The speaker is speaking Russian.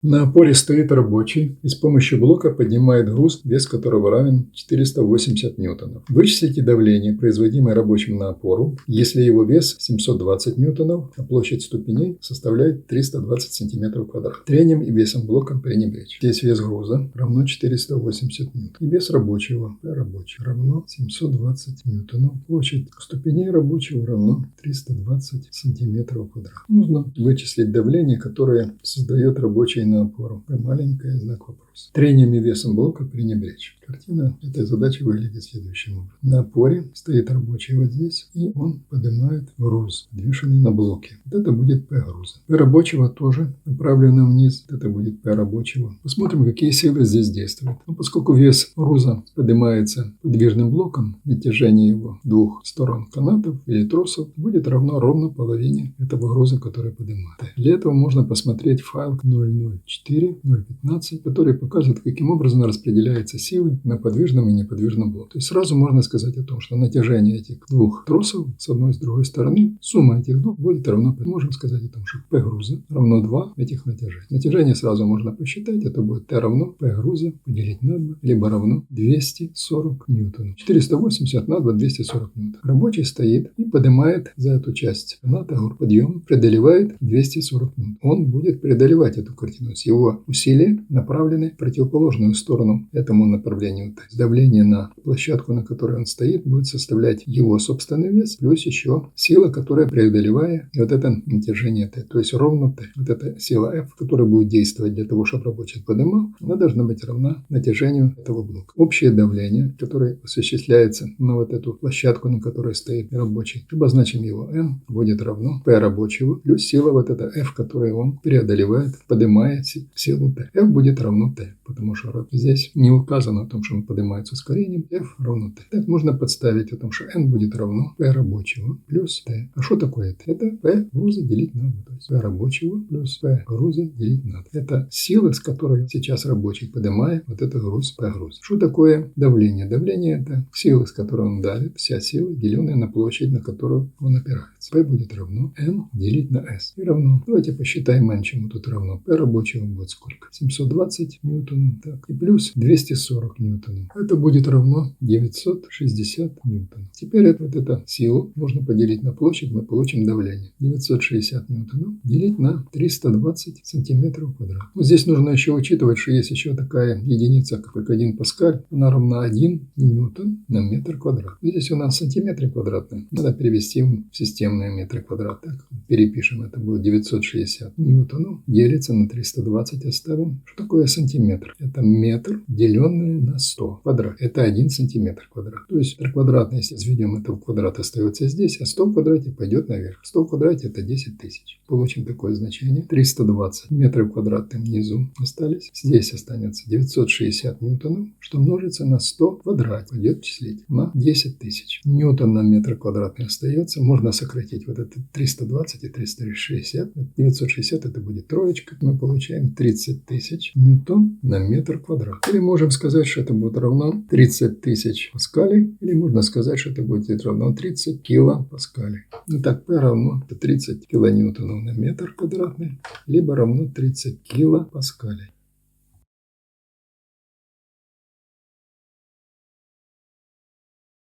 На опоре стоит рабочий и с помощью блока поднимает груз, вес которого равен 480 ньютонов. Вычислите давление, производимое рабочим на опору, если его вес 720 ньютонов, а площадь ступеней составляет 320 сантиметров квадратных. Трением и весом блока пренебречь. Здесь вес груза равно 480 ньютонов. И вес рабочего, равно 720 ньютонов. Площадь ступеней рабочего равно 320 сантиметров квадратных. Нужно вычислить давление, которое создает рабочий на опору. Маленькое, знак вопроса. Трением и весом блока пренебречь. Картина этой задачи выглядит следующим образом. На опоре стоит рабочий вот здесь, и он поднимает груз, подвешенный на блоке. Вот это будет P груза. P рабочего тоже направлено вниз. Вот это будет P рабочего. Посмотрим, какие силы здесь действуют. Поскольку вес груза поднимается подвижным блоком, натяжение его двух сторон канатов или тросов будет ровно половине этого груза, который поднимает. Для этого можно посмотреть файл 0.04.0.15, который показывает, каким образом распределяются силы на подвижном и неподвижном блоке. То есть сразу можно сказать о том, что натяжение этих двух тросов с одной и с другой стороны, сумма этих двух будет равно. Можем сказать о том, что P груза равно 2 этих натяжений. Натяжение сразу можно посчитать. Это будет T равно P груза поделить на 2, либо равно 240 ньютонов. 480 на 2, 240 ньютонов. Рабочий стоит и поднимает за эту часть каната подъем, преодолевает 240 ньютонов. Он будет преодолевать эту картину. Его усилия направлены в противоположную сторону этому направлению. То есть давление на площадку, на которой он стоит, будет составлять его собственный вес, плюс еще сила, которая преодолевает вот это натяжение Т. То есть ровно Т. Вот эта сила F, которая будет действовать для того, чтобы рабочий поднимал, она должна быть равна натяжению этого блока. Общее давление, которое осуществляется на вот эту площадку, на которой стоит рабочий, обозначим его N, будет равно P рабочего, плюс сила вот эта F, которую он преодолевает, поднимая силу Т. F будет равно Т, потому что здесь не указано о том, что он поднимается ускорением, F равно T. Так можно подставить о том, что N будет равно P рабочего плюс T. А что такое T? Это P груза делить на 2. То есть P рабочего плюс P груза делить на 2. Это сила, с которой сейчас рабочий поднимает вот этот груз P груз. Что такое давление? Давление – это сила, с которой он давит, вся сила, деленная на площадь, на которую он опирается. P будет равно N делить на S. И равно, давайте посчитаем N, чему тут равно. P рабочего будет сколько? 720 ньютонов. Так. И плюс 240 ньютонов. Это будет равно 960 ньютонов. Теперь вот эту силу можно поделить на площадь, мы получим давление. 960 ньютонов делить на 320 сантиметров квадратных. Вот здесь нужно еще учитывать, что есть еще такая единица, как 1 паскаль. Она равна 1 ньютон на метр квадратный. Здесь у нас сантиметры квадратные. Надо перевести в системные метры квадратные. Перепишем. Это будет 960 ньютонов. Делится на 320 оставим. Что такое сантиметр? Это метр, деленное на 100 квадрат. Это 1 сантиметр квадрат. То есть метр квадратный, если изведем это в квадрат, остается здесь, а 100 в квадрате пойдет наверх. 100 в квадрате это 10 тысяч. Получим такое значение. 320 метров квадратных внизу остались. Здесь останется 960 ньютонов, что множится на 100 в квадрате. Пойдет числить на 10 тысяч. Ньютон на метр квадратный остается. Можно сократить вот это 320 и 360. 960 это будет троечка. Мы получаем 30 тысяч ньютон на метр квадратный. Или можем сказать, что это будет равно 30 тысяч паскалей. Или можно сказать, что это будет равно 30 килопаскалей. Итак, P равно 30 килоньютонов на метр квадратный, либо равно 30 килопаскалей.